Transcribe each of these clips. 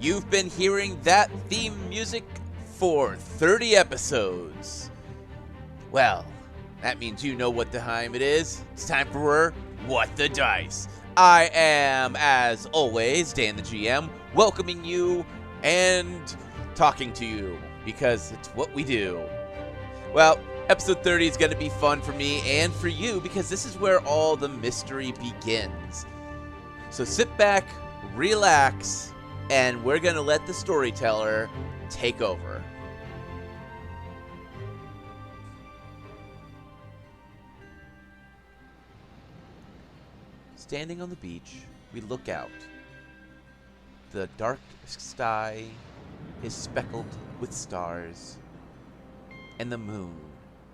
You've been hearing that theme music for 30 episodes. Well, that means you know what time it is. It's time for What the Dice. I am, as always, Dan the GM, welcoming you and talking to you, because it's what we do. Well, episode 30 is going to be fun for me and for you, because this is where all the mystery begins. So sit back, relax, and we're going to let the storyteller take over. Standing on the beach, we look out. The dark sky is speckled with stars, and the moon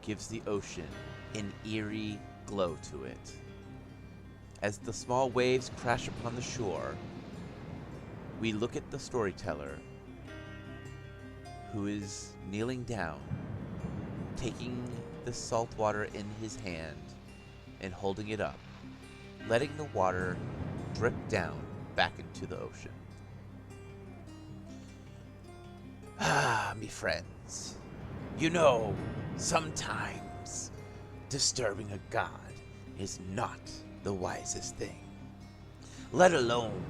gives the ocean an eerie glow to it. As the small waves crash upon the shore, we look at the storyteller, who is kneeling down, taking the salt water in his hand and holding it up, letting the water drip down back into the ocean. Ah, me friends, you know, sometimes disturbing a god is not the wisest thing, let alone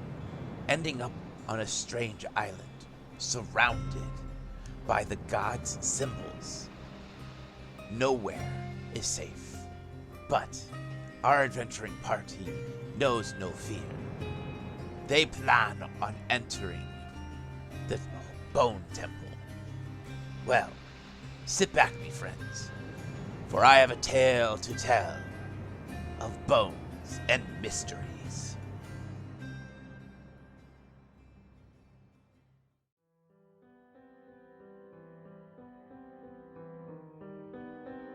ending up on a strange island surrounded by the god's symbols. Nowhere is safe, but our adventuring party knows no fear. They plan on entering the Bone Temple. Well, sit back, me friends, for I have a tale to tell of bones and mysteries.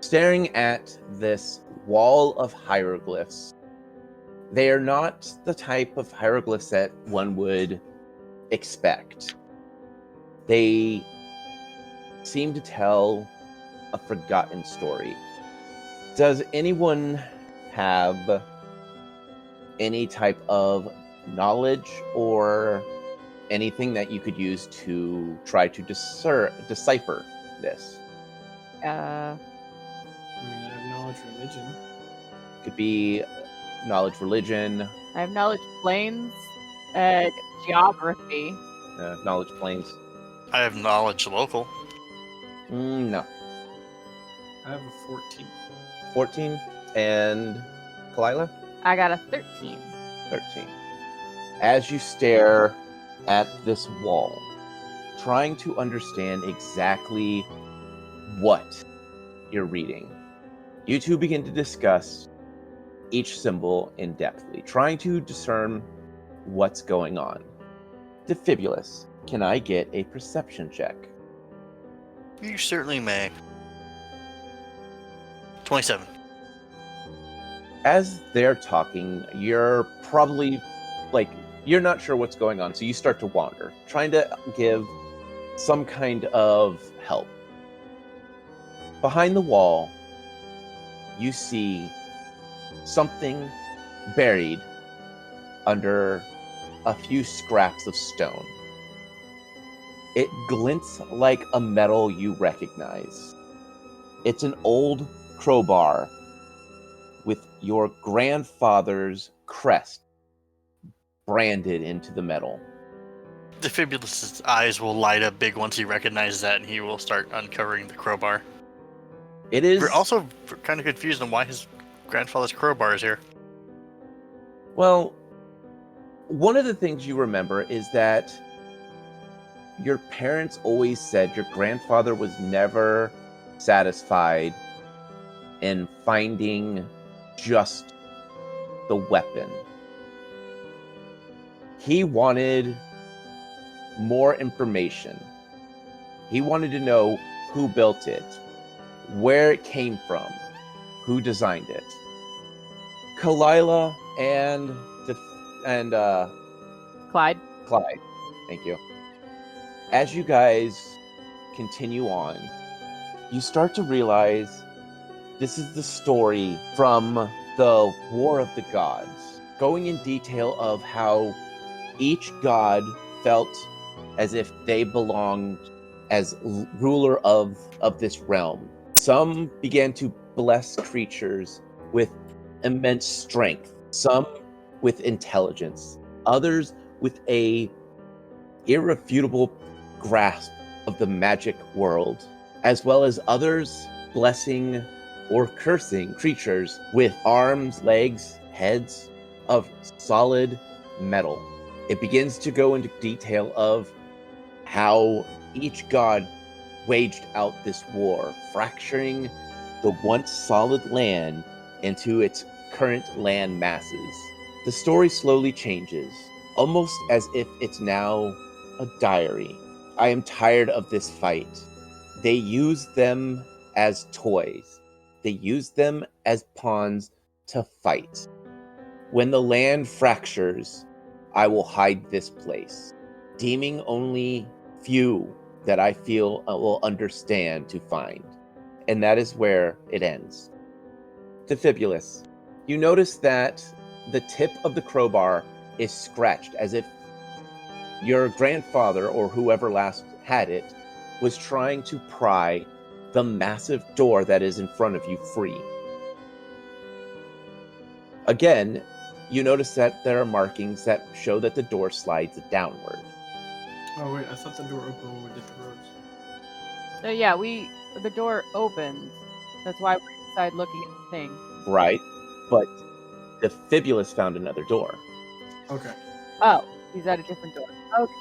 Staring at this wall of hieroglyphs, they are not the type of hieroglyphs that one would expect. They seem to tell a forgotten story. Does anyone have any type of knowledge or anything that you could use to try to decipher this? I have knowledge religion. Could be knowledge religion, I have knowledge planes, geography. knowledge planes. I have knowledge local. No. I have a 14. 14. And Kalila? I got a 13. 13. As you stare at this wall, trying to understand exactly what you're reading, you two begin to discuss each symbol in depthly, trying to discern what's going on. Defibulous, can I get a perception check? You certainly may. 27. As they're talking, you're probably, you're not sure what's going on, so you start to wander, trying to give some kind of help. Behind the wall, you see something buried under a few scraps of stone. It glints like a metal you recognize. It's an old crowbar with your grandfather's crest branded into the metal. Defibulous's eyes will light up big once he recognizes that, and he will start uncovering the crowbar. It is We're also kind of confused on why his grandfather's crowbar is here. Well, one of the things you remember is that your parents always said your grandfather was never satisfied in finding just the weapon. He wanted more information. He wanted to know who built it, where it came from, who designed it. Kalila and Clyde. Thank you. As you guys continue on, you start to realize this is the story from the War of the Gods, going in detail of how each god felt as if they belonged as ruler of this realm. Some began to bless creatures with immense strength, some with intelligence, others with a irrefutable grasp of the magic world, as well as others blessing or cursing creatures with arms, legs, heads of solid metal. It begins to go into detail of how each god waged out this war, fracturing the once solid land into its current land masses. The story slowly changes, almost as if it's now a diary. I am tired of this fight. They use them as toys. They use them as pawns to fight. When the land fractures, I will hide this place, deeming only few that I feel will understand to find. And that is where it ends. Defibulus, you notice that the tip of the crowbar is scratched as if your grandfather, or whoever last had it, was trying to pry the massive door that is in front of you free. Again, you notice that there are markings that show that the door slides downward. Oh wait, I thought the door opened when we did the roads. So yeah, the door opened. That's why we're inside looking at the thing. Right, but Defibulus found another door. Okay. Oh, he's at a different door. Okay.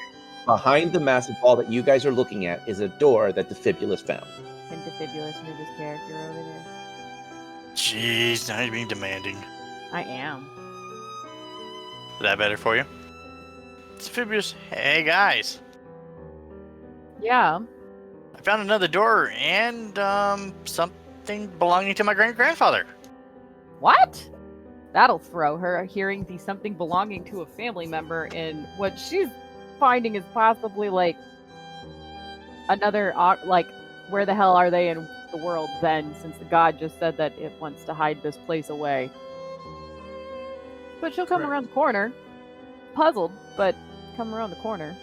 Behind the massive wall that you guys are looking at is a door that Defibulus found. Can Defibulus move his character over there? Jeez, now you're being demanding. I am. Is that better for you? It's Phoebus. Hey guys, Yeah. I found another door and something belonging to my grandfather. What? That'll throw her, hearing the something belonging to a family member in what she's finding is possibly like another, like, where the hell are they in the world then, since the god just said that it wants to hide this place away. But she'll come around the corner, puzzled, but come around the corner.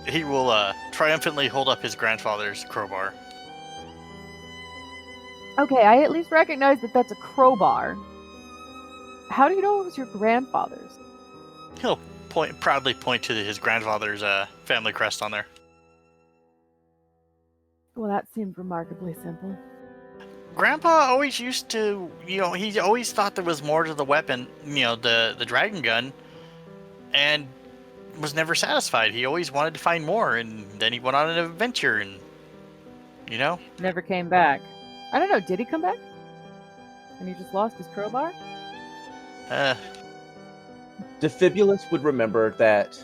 He will triumphantly hold up his grandfather's crowbar. Okay, I at least recognize that that's a crowbar. How do you know it was your grandfather's? He'll proudly point to his grandfather's family crest on there. Well, that seemed remarkably simple. Grandpa always used to, he always thought there was more to the weapon, the dragon gun, and was never satisfied. He always wanted to find more, and then he went on an adventure, and, Never came back. I don't know, did he come back? And he just lost his crowbar? Defibulus would remember that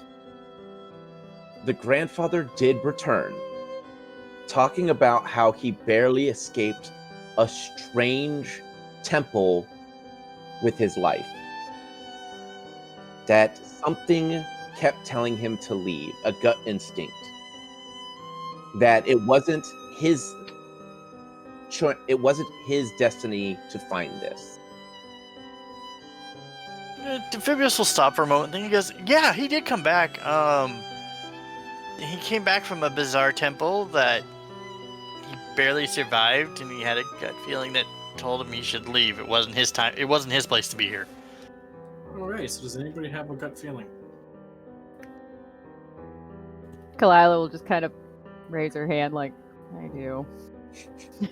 the grandfather did return, talking about how he barely escaped a strange temple with his life. That something kept telling him to leave, a gut instinct. That it wasn't his destiny to find this. Amphibious will stop for a moment, then he goes, yeah, he did come back. He came back from a bizarre temple that he barely survived, and he had a gut feeling that told him he should leave. It wasn't his time. It wasn't his place to be here. Alright, so does anybody have a gut feeling? Kalila will just kind of raise her hand like, I do.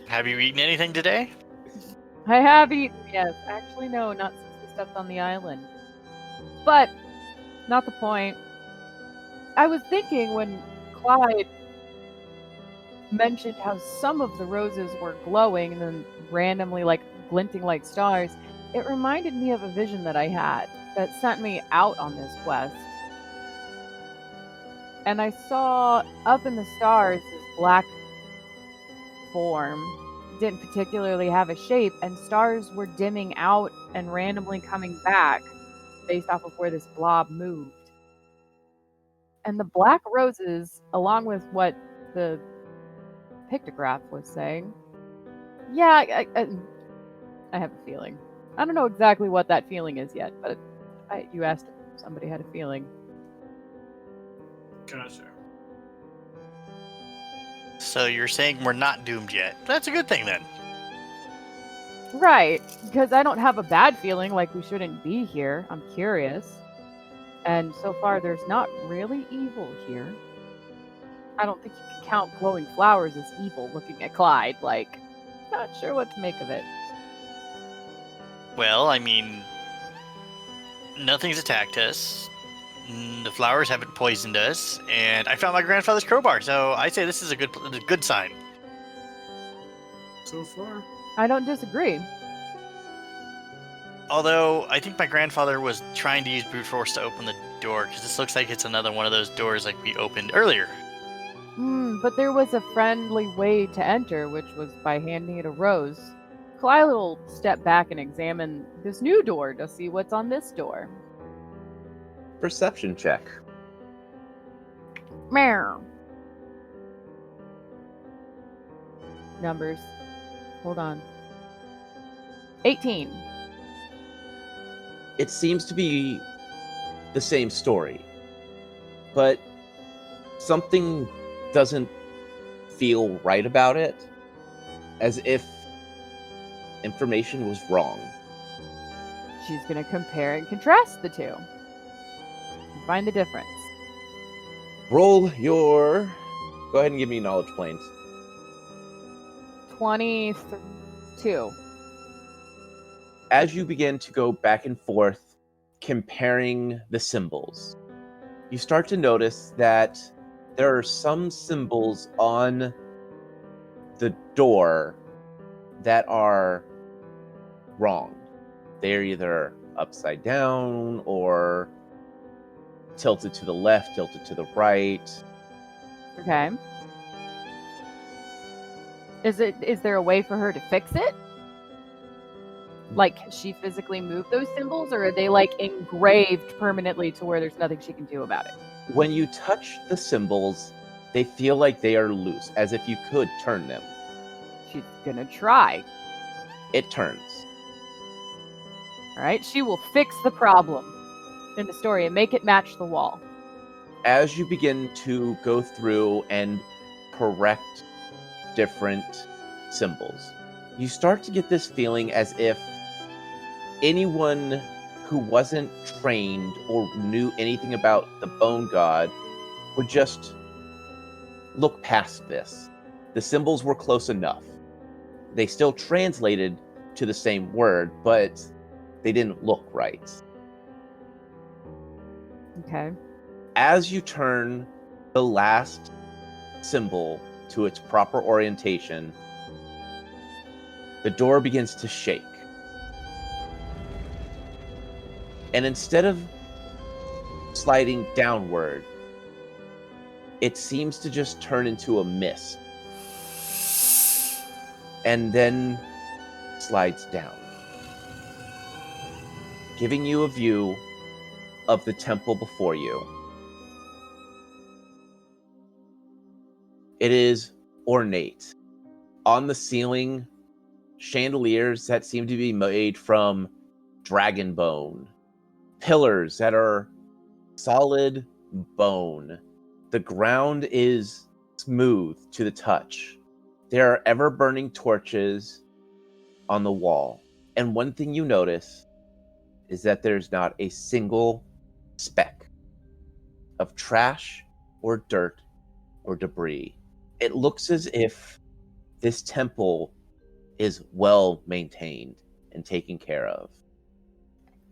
Have you eaten anything today? I have eaten, yes. Actually, no, not since we stepped on the island. But, not the point. I was thinking when Clyde mentioned how some of the roses were glowing and then randomly, like, glinting like stars, it reminded me of a vision that I had that sent me out on this quest. And I saw up in the stars this black form. Didn't particularly have a shape, and stars were dimming out and randomly coming back based off of where this blob moved. And the black roses, along with what the pictograph was saying, yeah, I have a feeling. I don't know exactly what that feeling is yet, but you asked if somebody had a feeling. Gotcha. So you're saying we're not doomed yet. That's a good thing then. Right, because I don't have a bad feeling like we shouldn't be here. I'm curious. And so far, there's not really evil here. I don't think you can count glowing flowers as evil looking at Clyde. Like, not sure what to make of it. Well, I mean, nothing's attacked us. The flowers haven't poisoned us, and I found my grandfather's crowbar. So I say this is a good sign. So far. I don't disagree. Although I think my grandfather was trying to use brute force to open the door, because this looks like it's another one of those doors like we opened earlier. But there was a friendly way to enter, which was by handing it a rose. Clyde will step back and examine this new door to see what's on this door. Perception check. Meow. Numbers. Hold on. 18. It seems to be the same story, but something doesn't feel right about it, as if information was wrong. She's going to compare and contrast the two and find the difference. Roll your... Go ahead and give me knowledge planes. 22. As you begin to go back and forth comparing the symbols, you start to notice that there are some symbols on the door that are wrong. They're either upside down or tilted to the left, tilted to the right. Okay. Is there a way for her to fix it? Like, can she physically move those symbols, or are they like engraved permanently to where there's nothing she can do about it? When you touch the symbols, they feel like they are loose, as if you could turn them. She's gonna try. It turns. All right, she will fix the problem in the story and make it match the wall. As you begin to go through and correct different symbols, you start to get this feeling as if anyone who wasn't trained or knew anything about the bone god would just look past this. The symbols were close enough. They still translated to the same word, but they didn't look right. Okay. As you turn the last symbol to its proper orientation, the door begins to shake. And instead of sliding downward, it seems to just turn into a mist. And then slides down, giving you a view of the temple before you. It is ornate. On the ceiling, chandeliers that seem to be made from dragon bone. Pillars that are solid bone. The ground is smooth to the touch. There are ever-burning torches on the wall. And one thing you notice is that there's not a single speck of trash or dirt or debris. It looks as if this temple is well maintained and taken care of.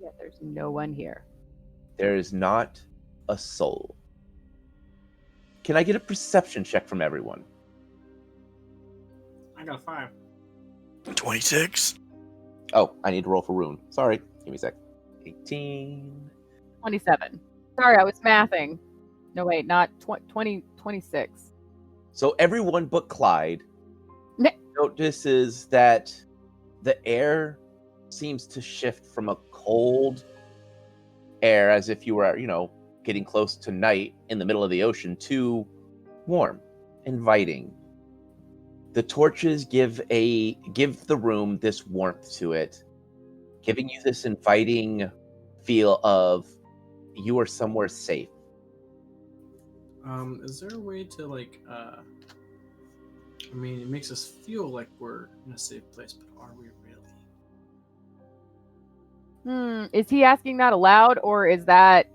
Yet there's no one here. There is not a soul. Can I get a perception check from everyone? I got a 5. 26. Oh, I need to roll for Rune. Sorry. Give me a sec. 18. 27. Sorry, I was mathing. No, wait, not 20, 26. So everyone but Clyde Ne- notices that the air seems to shift from a cold air, as if you were, getting close to night in the middle of the ocean, to warm, inviting. The torches give the room this warmth to it, giving you this inviting feel of you are somewhere safe. Is there a way to like I mean, it makes us feel like we're in a safe place, but are we really? Is he asking that aloud, or is that...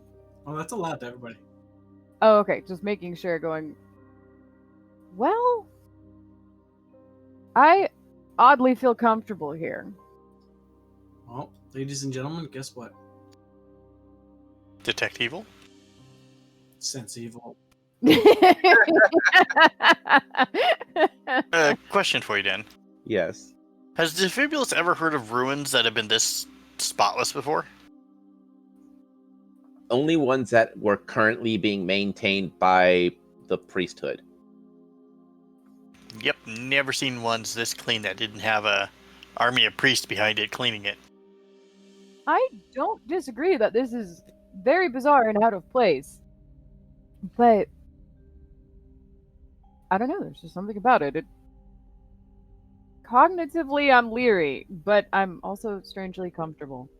Oh, that's allowed to everybody. Oh, okay. Just making sure, going... Well... I oddly feel comfortable here. Well, ladies and gentlemen, guess what? Detect evil? Sense evil. Question for you, Dan. Yes. Has Defibulus ever heard of ruins that have been this spotless before? Only ones that were currently being maintained by the priesthood. Yep, never seen ones this clean that didn't have a army of priests behind it cleaning it. I don't disagree that this is very bizarre and out of place. But I don't know, there's just something about it. Cognitively, I'm leery, but I'm also strangely comfortable.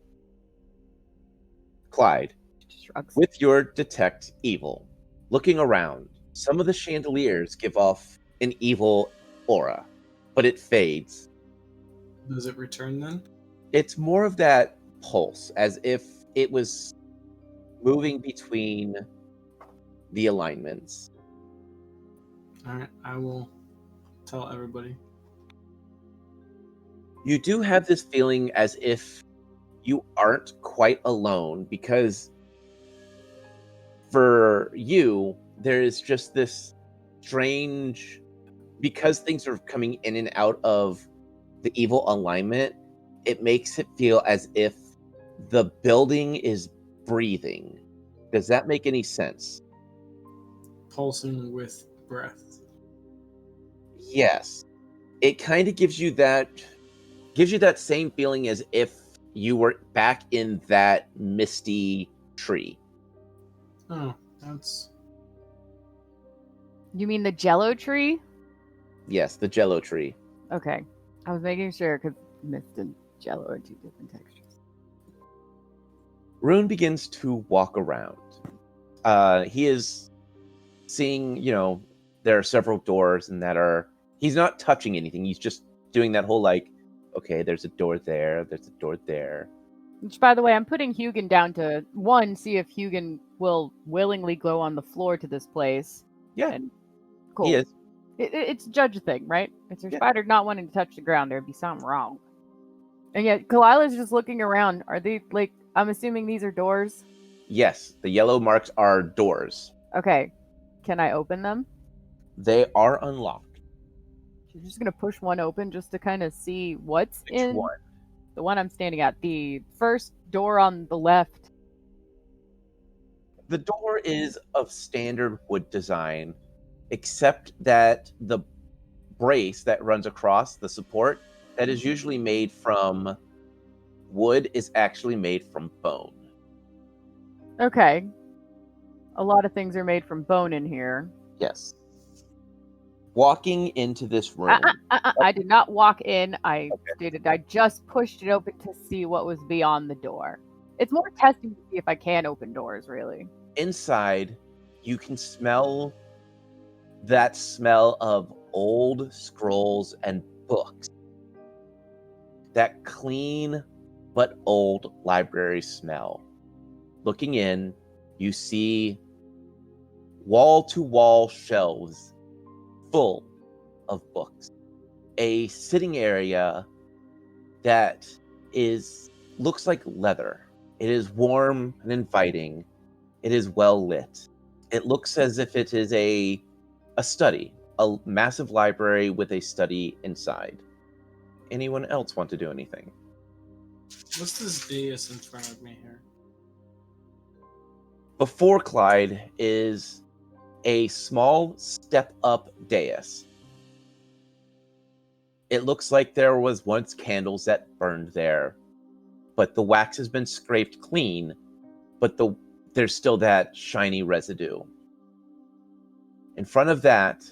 Clyde, Shrugs. with your detect evil, looking around, some of the chandeliers give off an evil aura, but it fades. Does it return then? It's more of that pulse, as if it was moving between the alignments. Alright, I will tell everybody. You do have this feeling as if you aren't quite alone, because for you, there is just this strange, because things are coming in and out of the evil alignment, it makes it feel as if the building is breathing. Does that make any sense? Pulsing with breath. Yes. It kind of gives you that same feeling as if you were back in that misty tree. Oh, that's... You mean the Jello tree? Yes, the Jello tree. Okay. I was making sure because mist and Jello are two different textures. Rune begins to walk around. He is seeing, there are several doors and he's not touching anything. He's just doing that whole okay, there's a door there, there's a door there. Which, by the way, I'm putting Hugin down to, one, see if Hugin will willingly go on the floor to this place. Yeah, and cool. he is. It's a judge thing, right? It's a Yeah. spider not wanting to touch the ground. There'd be something wrong. And yet, Kalila's just looking around. Are they, I'm assuming these are doors? Yes, the yellow marks are doors. Okay. Can I open them? They are unlocked. She's just going to push one open just to kind of see what's Which in. one? The one I'm standing at. The first door on the left. The door is of standard wood design, except that the brace that runs across the support that is usually made from wood is actually made from bone. Okay. A lot of things are made from bone in here. Yes. Walking into this room. I did not walk in. I Okay. stated I just pushed it open to see what was beyond the door. It's more testing to see if I can open doors, really. Inside, you can smell that smell of old scrolls and books. That clean but old library smell. Looking in, you see wall-to-wall shelves full of books. A sitting area that looks like leather. It is warm and inviting. It is well lit. It looks as if it is a study, a massive library with a study inside. Anyone else want to do anything? What's this dais in front of me here? Before Clyde is a small step-up dais. It looks like there was once candles that burned there, but the wax has been scraped clean, but there's still that shiny residue. In front of that,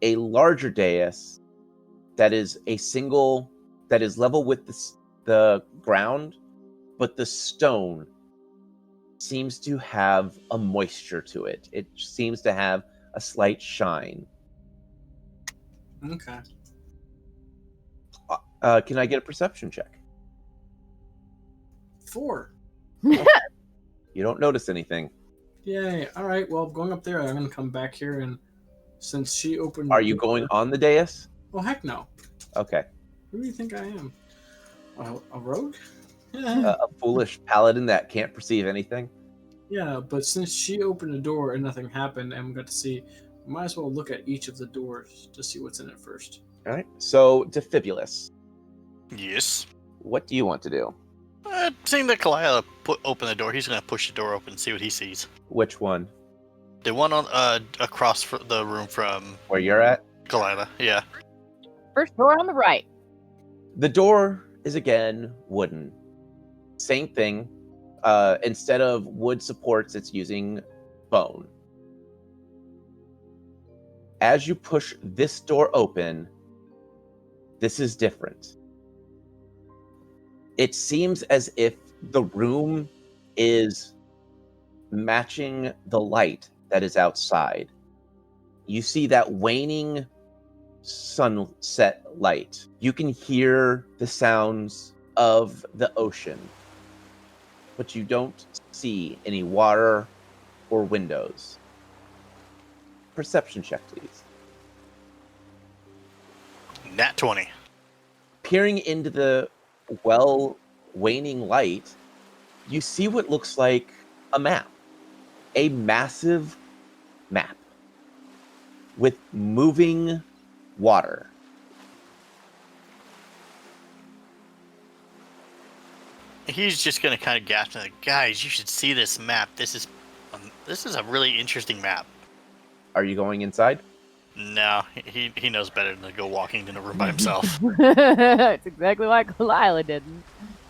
a larger dais that is level with the ground, but the stone seems to have a moisture to it. It seems to have a slight shine. Okay. Can I get a perception check? 4. You don't notice anything. Yay. All right. Well, going up there, I'm gonna come back here, and since she opened. Are you going on the dais? Oh heck no! Okay. Who do you think I am? A rogue? A foolish paladin that can't perceive anything? Yeah, but since she opened the door and nothing happened, and we got to see, might as well look at each of the doors to see what's in it first. All right. So, Defibulus, Yes. what do you want to do? Seeing that Kalila open the door, he's gonna push the door open and see what he sees. Which one? The one on across the room from Where you're at? Kalila. Yeah. First door on the right. The door is again wooden. Same thing. Instead of wood supports, it's using bone. As you push this door open, this is different. It seems as if the room is matching the light that is outside. You see that waning sunset light. You can hear the sounds of the ocean, but you don't see any water or windows. Perception check, please. Nat 20. Peering into the waning light, you see what looks like a map. A massive map with moving water. He's just gonna kind of gasp and like, guys, you should see this map. This is a really interesting map. Are you going inside? No, he knows better than to go walking in a room by himself. It's exactly like Lila didn't.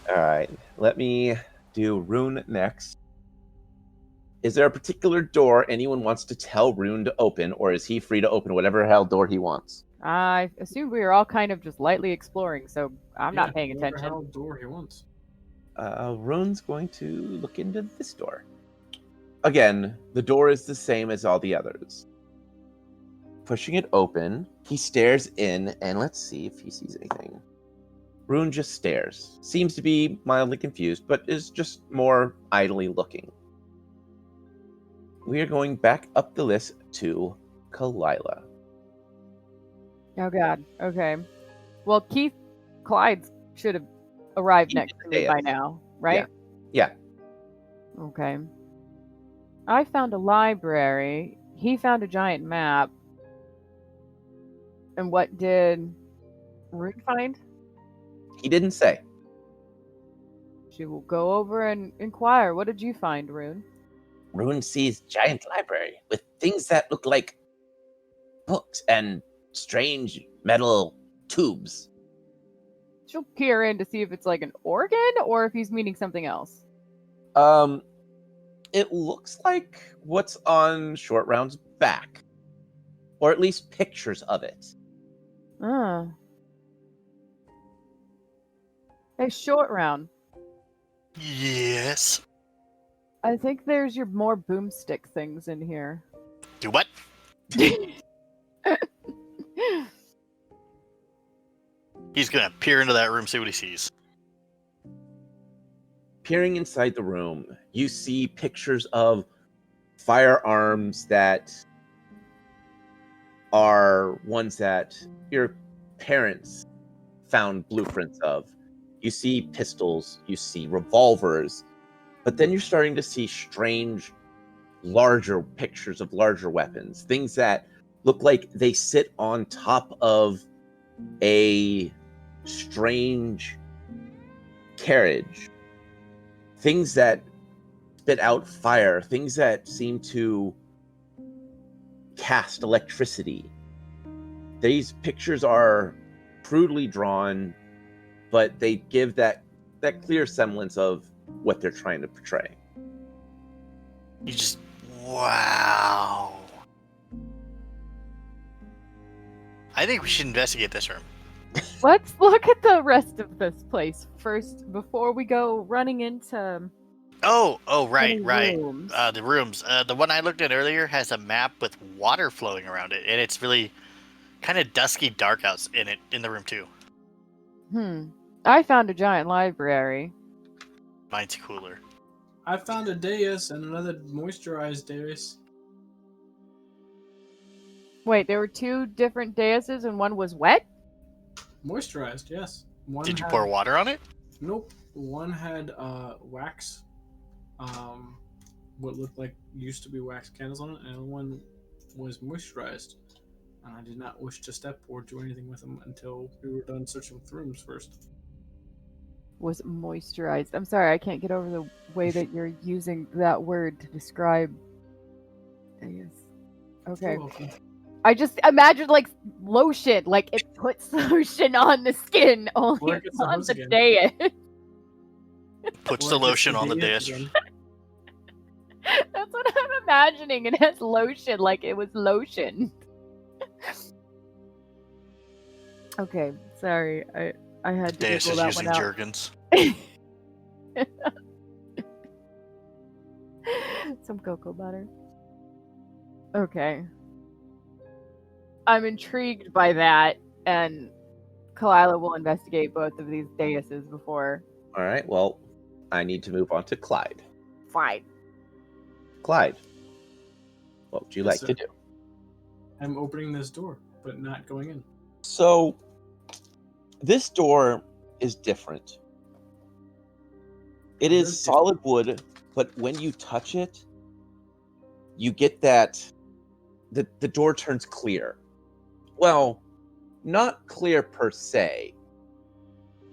All right, let me do Rune next. Is there a particular door anyone wants to tell Rune to open, or is he free to open whatever hell door he wants? I assumed we were all kind of just lightly exploring, so I'm not paying whatever attention. hell door he wants. Rune's going to look into this door. Again, the door is the same as all the others. Pushing it open, he stares in, and let's see if he sees anything. Rune just stares. Seems to be mildly confused, but is just more idly looking. We are going back up the list to Kalila. Oh god. Okay. Well, Clyde should have arrived next to me by now, right? Yeah. Okay. I found a library. He found a giant map. And what did Rune find? He didn't say. She will go over and inquire. What did you find, Rune? Rune sees giant library with things that look like books and strange metal tubes. She'll peer in to see if it's like an organ or if he's meaning something else. It looks like what's on Short Round's back, or at least pictures of it. Hey, Short Round. Yes. I think there's your more boomstick things in here. Do what? He's gonna peer into that room, see what he sees. Peering inside the room, you see pictures of firearms that are ones that your parents found blueprints of. You see pistols, you see revolvers, but then you're starting to see strange, larger pictures of larger weapons. Things that look like they sit on top of a strange carriage. Things that spit out fire, things that seem to cast electricity. These pictures are crudely drawn, but they give that clear semblance of what they're trying to portray. You just, wow. I think we should investigate this room. Let's look at the rest of this place first before we go running into... Right. rooms. The rooms. The one I looked at earlier has a map with water flowing around it, and it's really kind of dusky, dark out in the room too. I found a giant library. Mine's cooler. I found a dais and another moisturized dais. Wait, there were 2 different daises and one was wet? Moisturized, yes. One Did you had- pour water on it? Nope. One had wax, what looked like used to be wax candles on it, and one was moisturized. And I did not wish to step or do anything with them until we were done searching the rooms first. Was moisturized. I'm sorry, I can't get over the way that you're using that word to describe dais. Okay. You're welcome. I just imagine like lotion, like it puts lotion on the skin, only Like it's it's on supposed the to. dais. Puts Or the I guess lotion on the dais dish. again. That's what I'm imagining. It has lotion, like it was lotion. Okay, sorry. I had to Dish Google is that using one out. Jergens. Some cocoa butter. Okay. I'm intrigued by that, and Kalila will investigate both of these daises before. All right. Well, I need to move on to Clyde. Fine. Clyde, what would you Yes, like to sir. do? I'm opening this door, but not going in. So, this door is different. It Very is solid wood, but when you touch it, you get that the door turns clear. Well, not clear per se,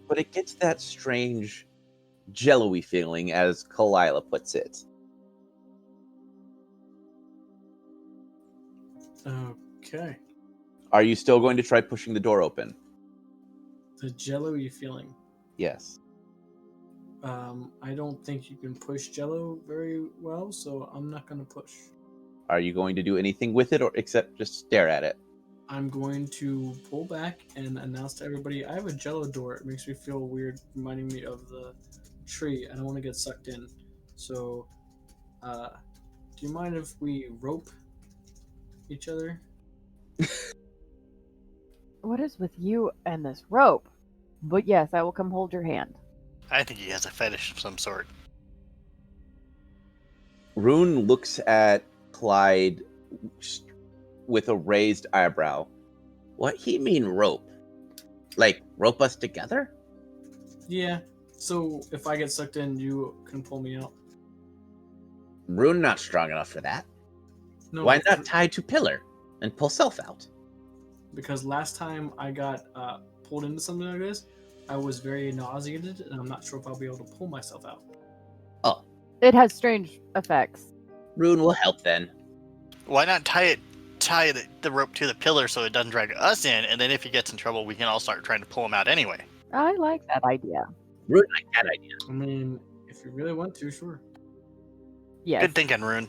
but it gets that strange jello-y feeling, as Kalila puts it. Okay. Are you still going to try pushing the door open? The jello-y feeling. Yes. I don't think you can push jello very well, so I'm not going to push. Are you going to do anything with it, or except just stare at it? I'm going to pull back and announce to everybody I have a jello door. It makes me feel weird, reminding me of the tree. I don't want to get sucked in. So, do you mind if we rope each other? What is with you and this rope? But yes, I will come hold your hand. I think he has a fetish of some sort. Rune looks at Clyde with a raised eyebrow. What he mean rope? Like rope us together? Yeah. So if I get sucked in, you can pull me out. Rune not strong enough for that. No. Why not tie to pillar and pull self out? Because last time I got pulled into something like this, I was very nauseated, and I'm not sure if I'll be able to pull myself out. It has strange effects. Rune will help then. Why not tie the rope to the pillar so it doesn't drag us in, and then if he gets in trouble, we can all start trying to pull him out anyway. I like that idea. Rune like that idea. I mean, if you really want to, sure. Yes. Good thinking, Rune.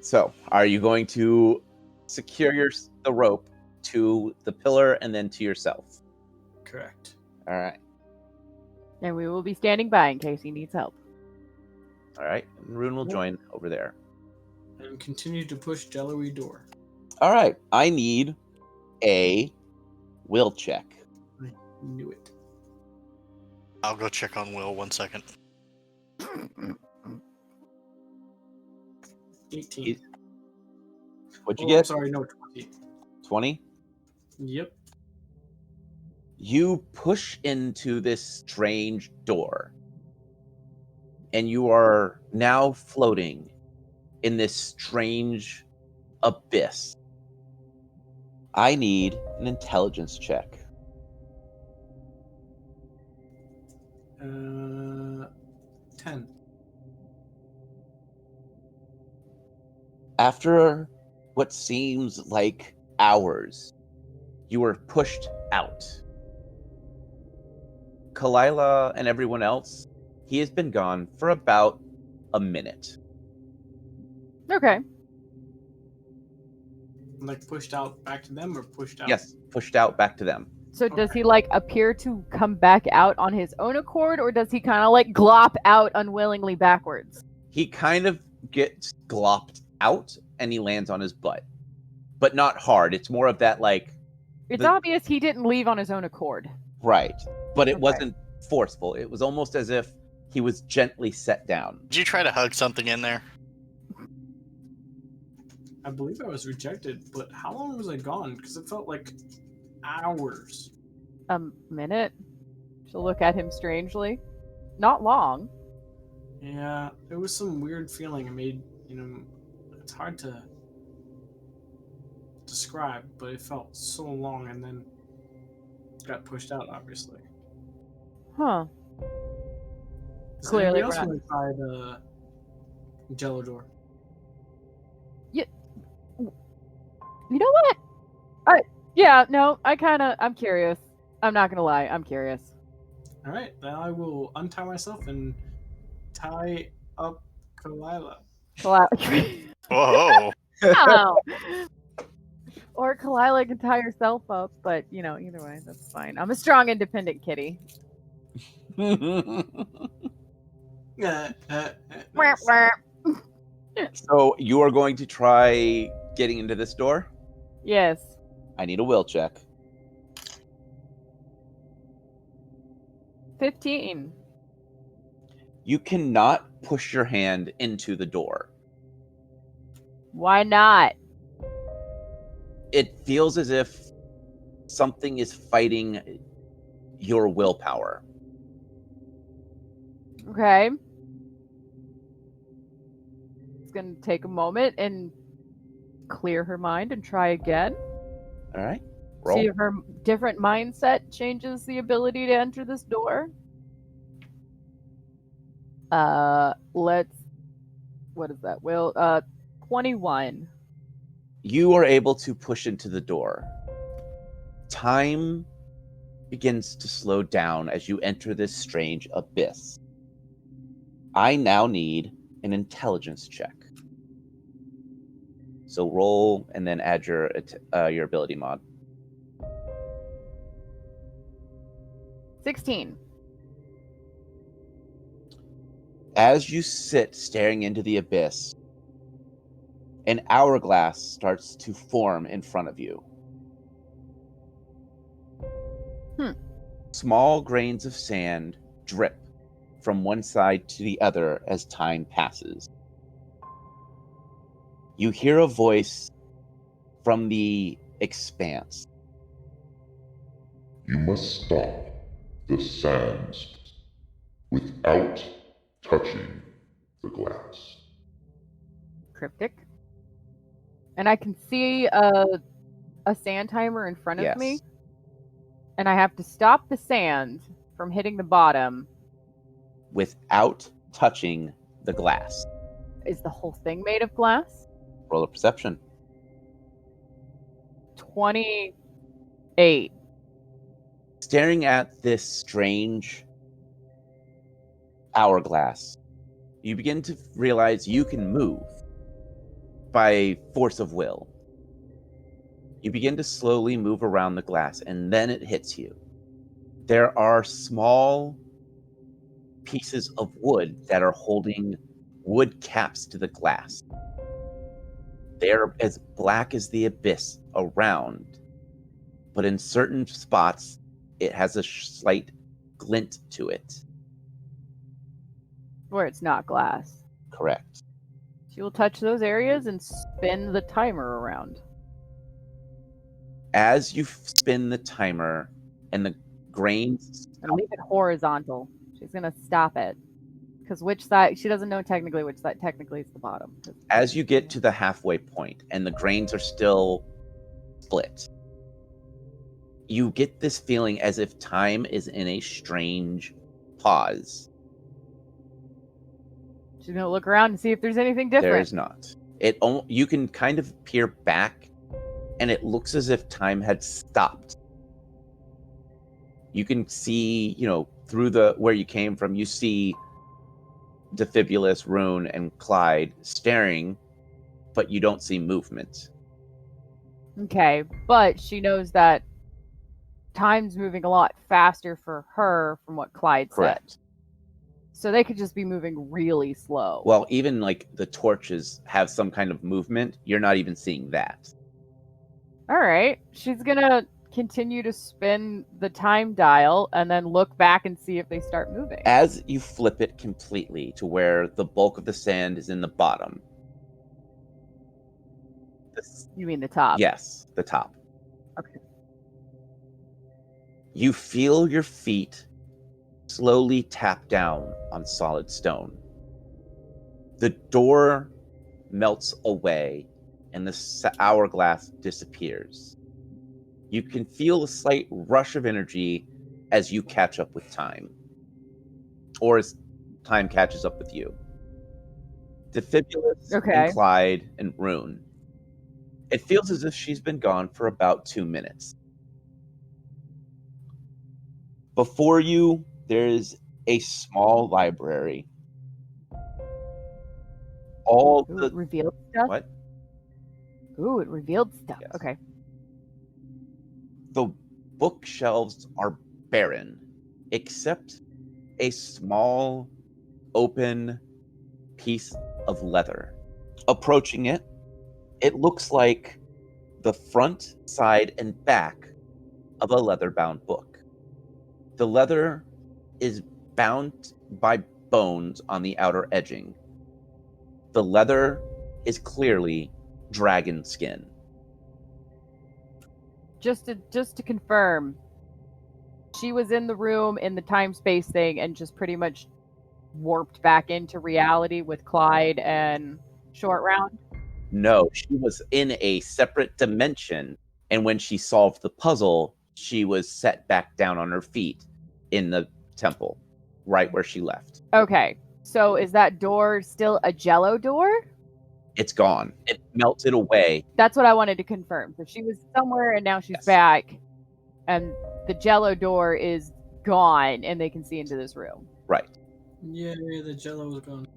So, are you going to secure the rope to the pillar and then to yourself? Correct. All right. And we will be standing by in case he needs help. All right. And Rune will join over there. And continue to push jello-y door. All right. I need a will check. I knew it. I'll go check on Will 1 second. 18. What'd you Oh, I'm get? sorry, no, 20. 20? Yep. You push into this strange door, and you are now floating in this strange abyss. I need an intelligence check. 10. After what seems like hours, you are pushed out. Kalila and everyone else, he has been gone for about a minute. Okay. Like pushed out back to them or pushed out? Yes, pushed out back to them. So does he like appear to come back out on his own accord, or does he kind of like glop out unwillingly backwards? He kind of gets glopped out and he lands on his butt, but not hard. It's more of that like. It's obvious he didn't leave on his own accord. Right, but it Okay. wasn't forceful. It was almost as if he was gently set down. Did you try to hug something in there? I believe I was rejected, but how long was I gone? Because it felt like hours. A minute. She'll look at him strangely. Not long. Yeah, it was some weird feeling. It made, it's hard to describe, but it felt so long and then got pushed out, obviously. Huh. Does Clearly anybody else we're want to try the Jello door? You know what? I'm curious. I'm not gonna lie, I'm curious. All right, then I will untie myself and tie up Kalila. Whoa. No. Or Kalila can tie herself up, but either way, that's fine. I'm a strong, independent kitty. So you are going to try getting into this door? Yes. I need a will check. 15. You cannot push your hand into the door. Why not? It feels as if something is fighting your willpower. Okay. It's gonna take a moment and clear her mind and try again. All right. Roll. See if her different mindset changes the ability to enter this door. What is that? Will 21. You are able to push into the door. Time begins to slow down as you enter this strange abyss. I now need an intelligence check. So roll and then add your ability mod. 16. As you sit staring into the abyss, an hourglass starts to form in front of you. Small grains of sand drip from one side to the other as time passes. You hear a voice from the expanse. You must stop the sands without touching the glass. Cryptic. And I can see a sand timer in front of me. Yes. And I have to stop the sand from hitting the bottom. Without touching the glass. Is the whole thing made of glass? Roll a perception. 28. Staring at this strange hourglass, you begin to realize you can move by force of will. You begin to slowly move around the glass, and then it hits you. There are small pieces of wood that are holding wood caps to the glass. They're as black as the abyss around, but in certain spots, it has a slight glint to it. Where it's not glass. Correct. She will touch those areas and spin the timer around. As you spin the timer and the grains, And leave it horizontal. She's gonna stop it. Because which side, she doesn't know technically which side technically is the bottom. as you get to the halfway point and the grains are still split, you get this feeling as if time is in a strange pause. She's gonna look around and see if there's anything different. There is not. You can kind of peer back, and it looks as if time had stopped. You can see, through where you came from, you see Defibulus, Rune, and Clyde staring, but you don't see movement. Okay, but she knows that time's moving a lot faster for her from what Clyde said. Correct. So they could just be moving really slow. Well, even like the torches have some kind of movement. You're not even seeing that. All right. She's going to continue to spin the time dial and then look back and see if they start moving. As you flip it completely to where the bulk of the sand is in the bottom. You mean the top? Yes, the top. Okay. You feel your feet slowly tap down on solid stone. The door melts away and the hourglass disappears. You can feel a slight rush of energy as you catch up with time, or as time catches up with you. Defibulous Okay. and Clyde and Rune. It feels as if she's been gone for about 2 minutes. Before you, there is a small library. All Ooh, the it revealed stuff? what? Ooh, it revealed stuff. Yes. Okay. The bookshelves are barren, except a small, open piece of leather. Approaching it, it looks like the front, side, and back of a leather-bound book. The leather is bound by bones on the outer edging. The leather is clearly dragon skin. Just to confirm, she was in the room in the time space thing and just pretty much warped back into reality with Clyde and Short Round. No, she was in a separate dimension, and when she solved the puzzle, she was set back down on her feet in the temple, right where she left. Okay. So is that door still a jello door? It's gone. It melted away. That's what I wanted to confirm. So she was somewhere and now she's Yes. back, and the jello door is gone and they can see into this room. Right. Yeah, the jello was gone.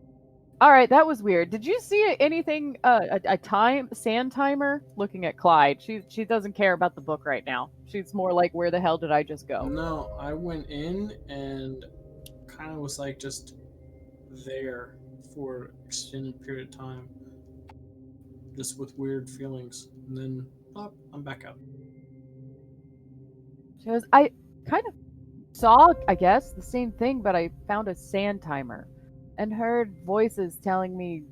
All right, that was weird. Did you see anything? A sand timer? Looking at Clyde, she doesn't care about the book right now. She's more like, where the hell did I just go? No, I went in and kind of was like just there for an extended period of time, just with weird feelings, and then I'm back out. She goes, I kind of saw, I guess, the same thing, but I found a sand timer and heard voices telling me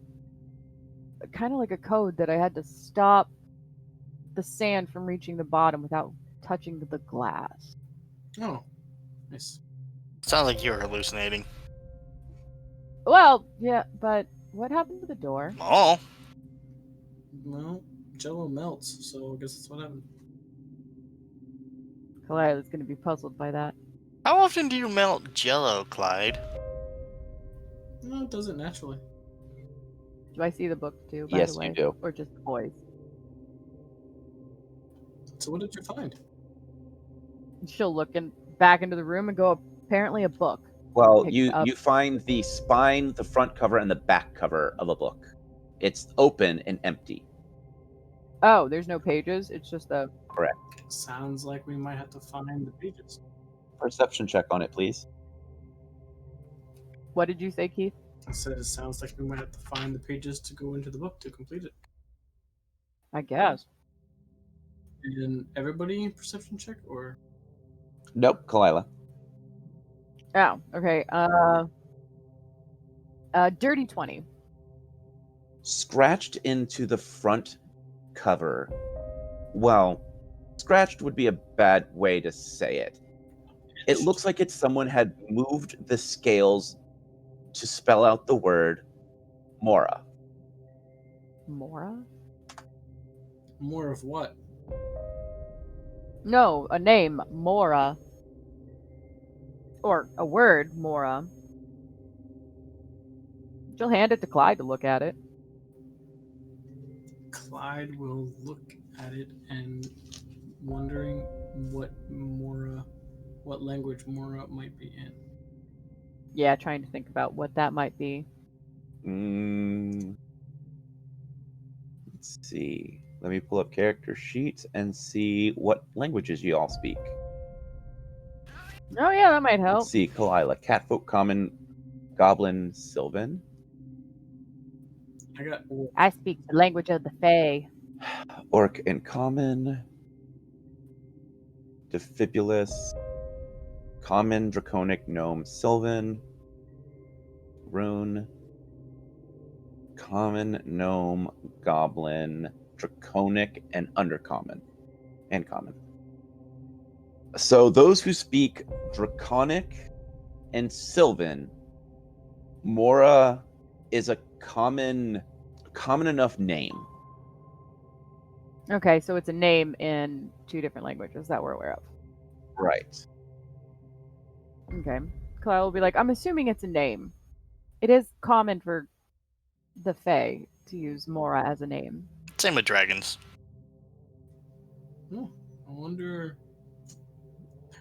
kind of like a code that I had to stop the sand from reaching the bottom without touching the glass. Oh, nice. Sounds like you're hallucinating. Well, yeah, but what happened to the door? Oh, Well, jello melts, so I guess that's what happened. Kalila is going to be puzzled by that. how often do you melt Jello, Clyde? No, it does it naturally. Do I see the book too, by Yes, the way? you do. Or just the boys? So what did you find? She'll look back into the room and go, apparently a book. Well, Picked you up. you find the spine, the front cover, and the back cover of a book. It's open and empty. Oh, there's no pages. It's just a... Correct. Sounds like we might have to find the pages. Perception check on it, please. What did you say, Keith? I said it sounds like we might have to find the pages to go into the book to complete it. I guess. And everybody perception check, or Nope, Kalila. Oh, okay. Dirty 20. Scratched into the front cover. Well, scratched would be a bad way to say it. It looks like someone had moved the scales to spell out the word Mora. Mora? more of what? No, a name, Mora. Or a word, Mora. She'll hand it to Clyde to look at it. Clyde will look at it and wondering what language Mora might be in. Yeah, trying to think about what that might be. Let's see. Let me pull up character sheets and see what languages you all speak. Oh yeah, that might help. Let's see, Kalila, Catfolk, Common, Goblin, Sylvan, I got I speak the language of the Fae. Orc and Common, Defibulous, Common, Draconic, Gnome, Sylvan, Rune, Common, Gnome, Goblin, Draconic, and Undercommon, and Common. So those who speak Draconic and Sylvan, Mora is a common enough name. Okay, so it's a name in 2 different languages that we're aware of. Right. Okay. Kyle will be like, I'm assuming it's a name. It is common for the Fae to use Mora as a name. Same with dragons. Oh, I wonder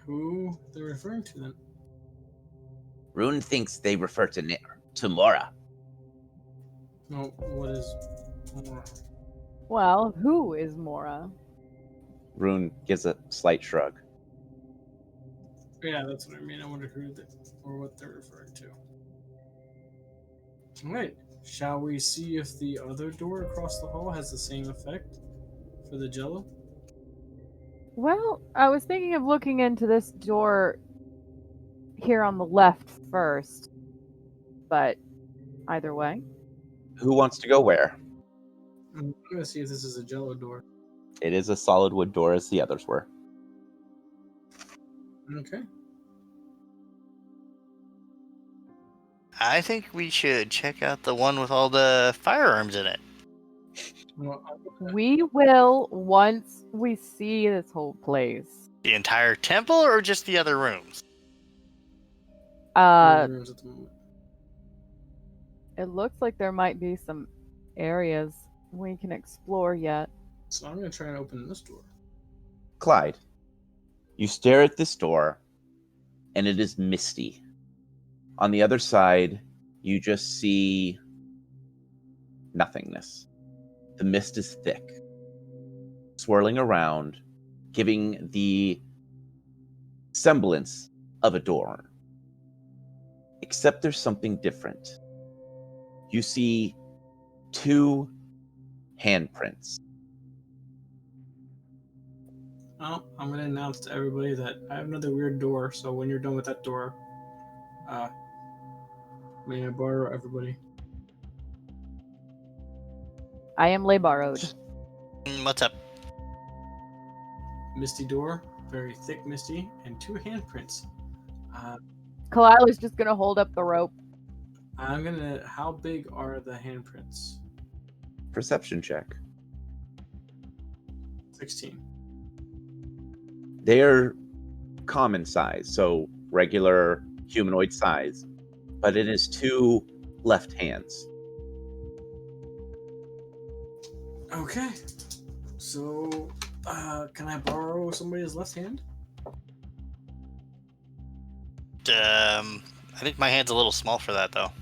who they're referring to then. Rune thinks they refer to Mora. No, what is more? Well, who is Mora? Rune gives a slight shrug. Yeah, that's what I mean. I wonder who or what they're referring to. All right, shall we see if the other door across the hall has the same effect for the Jello? Well, I was thinking of looking into this door here on the left first, but either way. Who wants to go where? I'm gonna see if this is a Jello door. It is a solid wood door as the others were. Okay. I think we should check out the one with all the firearms in it. Well, We will once we see this whole place. The entire temple or just the other rooms? rooms at the moment. It looks like there might be some areas we can explore yet. So I'm gonna try and open this door. Clyde, you stare at this door, and it is misty. On the other side, you just see nothingness. The mist is thick, swirling around, giving the semblance of a door. Except there's something different. You see 2 handprints. Oh, I'm gonna announce to everybody that I have another weird door. So when you're done with that door, may I borrow everybody? I am lay borrowed. What's up? Misty door, very thick misty, and 2 handprints. Kalila is just gonna hold up the rope. I'm gonna. How big are the handprints? Perception check. 16. They are common size, so regular humanoid size, but it is 2 left hands. Okay. So, can I borrow somebody's left hand? I think my hand's a little small for that, though.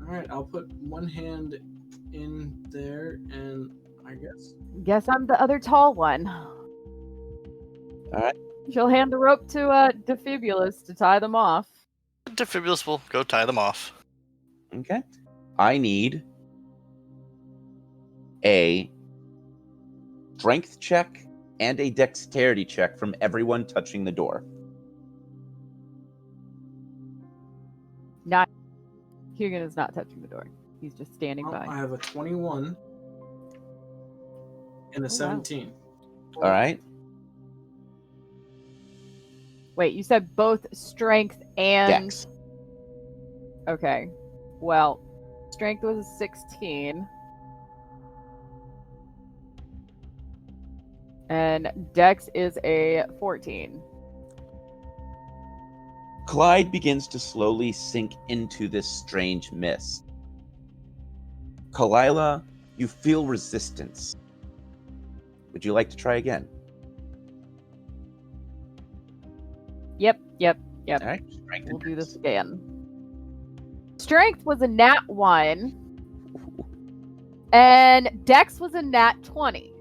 All right, I'll put one hand in there, and I guess. Guess I'm the other tall one. Alright. She'll hand the rope to Defibulous to tie them off. Defibulous will go tie them off. Okay. I need a strength check and a dexterity check from everyone touching the door. Not Hugan is not touching the door. He's just standing Oh, by. I have a 21 and a wow. 17. All right. Wait, you said both strength and Dex. Okay. Well, strength was a 16. And Dex is a 14. Clyde begins to slowly sink into this strange mist. Kalila, you feel resistance. Would you like to try again? Yep. All right. Strength We'll and do dex. this again. Strength was a nat 1. And Dex was a nat 20.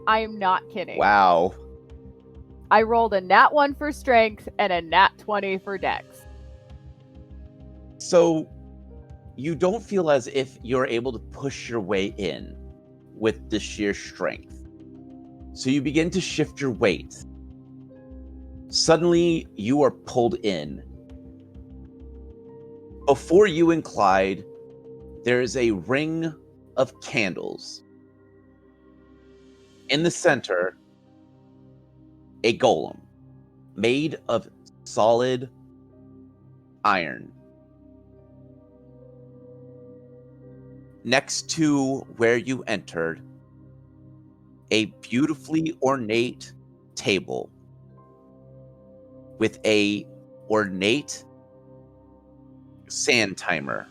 I am not kidding. Wow. I rolled a nat 1 for strength and a nat 20 for dex. So you don't feel as if you're able to push your way in with the sheer strength. So you begin to shift your weight. Suddenly, you are pulled in. Before you and Clyde, there is a ring of candles. In the center, a golem made of solid iron. Next to where you entered, a beautifully ornate table with a ornate sand timer.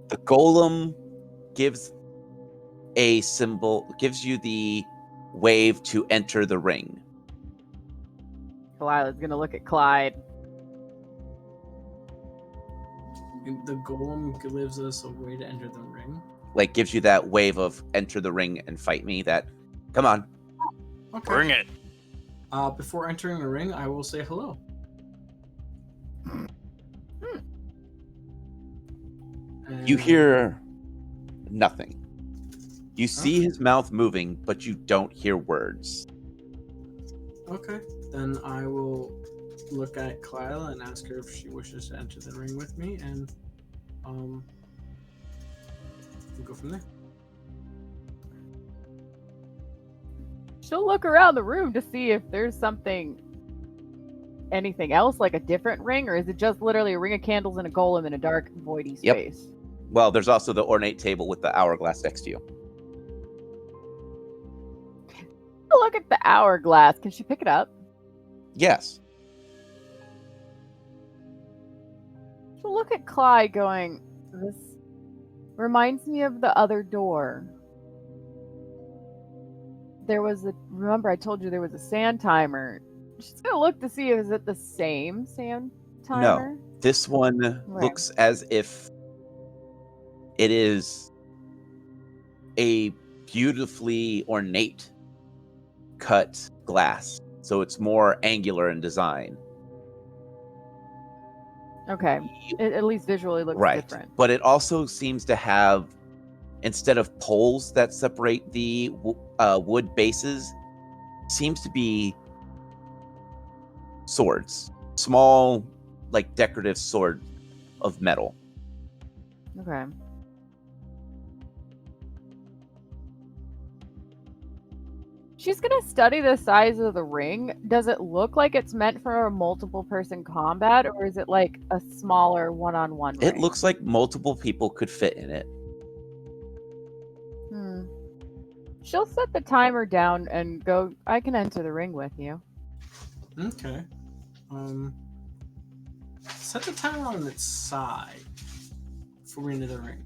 The golem gives a symbol, gives you the wave to enter the ring. Kalilah's gonna look at Clyde. The golem gives us a way to enter the ring. Like, gives you that wave of enter the ring and fight me. That, come on. Okay. Bring it. Before entering the ring, I will say hello. You And- hear nothing. You see his mouth moving, but you don't hear words. Okay, then I will look at Kalila and ask her if she wishes to enter the ring with me, and we'll go from there. She'll look around the room to see if there's anything else, like a different ring, or is it just literally a ring of candles and a golem in a dark, voidy Yep. space? Well, there's also the ornate table with the hourglass next to you. Look at the hourglass. Can she pick it up? Yes. She'll look at Clyde going, this reminds me of the other door. Remember I told you there was a sand timer. She's gonna look to see if is it the same sand timer? No. This one looks as if it is a beautifully ornate cut glass. So it's more angular in design. Okay. It at least visually looks Right. different. But it also seems to have, instead of poles that separate the wood bases, seems to be swords. Small, like decorative sword of metal. Okay. She's gonna study the size of the ring. Does it look like it's meant for a multiple person combat, or is it like a smaller one-on-one ring? It looks like multiple people could fit in it. She'll set the timer down and go, I can enter the ring with you. Okay. Set the timer on its side before we enter the ring.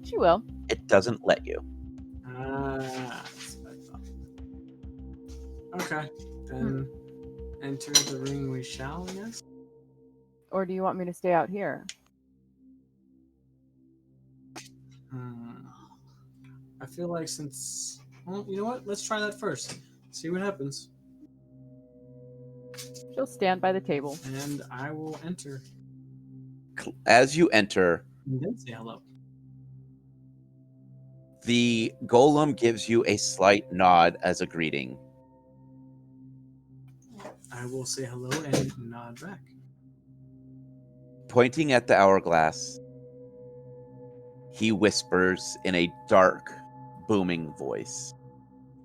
She will. It doesn't let you. That's what I thought. Okay, then enter the ring we shall, I guess. Or do you want me to stay out here? I feel like well, you know what? Let's try that first. See what happens. She'll stand by the table. And I will enter. As you enter, And then say hello. the golem gives you a slight nod as a greeting. I will say hello and nod back. Pointing at the hourglass, he whispers in a dark, booming voice.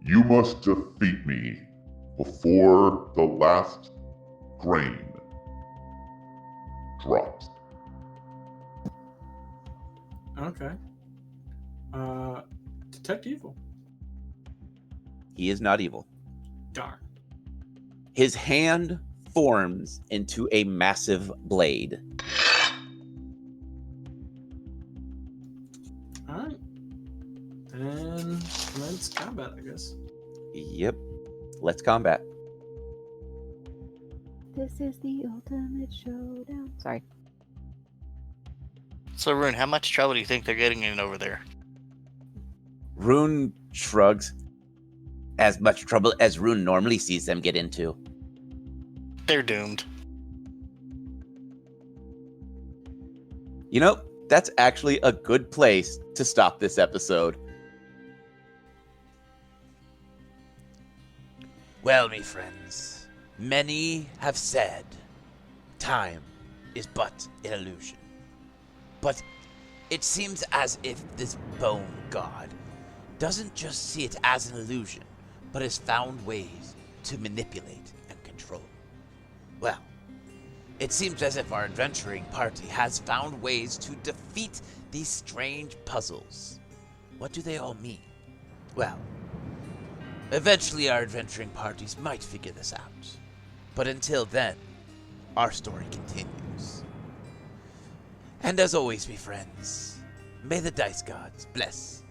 You must defeat me before the last grain drops. Okay. Detect evil. He is not evil. Darn. His hand forms into a massive blade. Alright. Then let's combat, I guess. Yep. Let's combat. This is the ultimate showdown. Sorry. So, Rune, how much trouble do you think they're getting in over there? Rune shrugs. As much trouble as Rune normally sees them get into. They're doomed. You know, that's actually a good place to stop this episode. Well, me friends, many have said time is but an illusion. But it seems as if this bone god doesn't just see it as an illusion, but has found ways to manipulate and control. Well, it seems as if our adventuring party has found ways to defeat these strange puzzles. What do they all mean? Well, eventually our adventuring parties might figure this out. But until then, our story continues. And as always, me friends, may the dice gods bless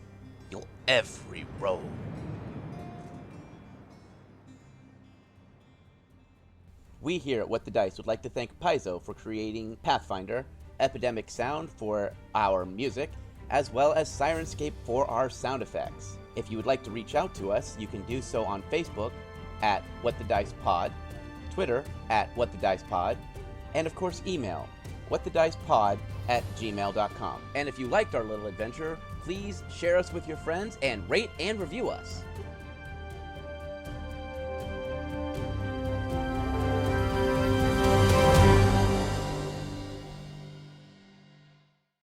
your every roll. We here at What the Dice would like to thank Paizo for creating Pathfinder, Epidemic Sound for our music, as well as Sirenscape for our sound effects. If you would like to reach out to us, you can do so on Facebook at What the Dice Pod, Twitter at What the Dice Pod, and of course email whatthedicepod@gmail.com. And if you liked our little adventure, please share us with your friends and rate and review us.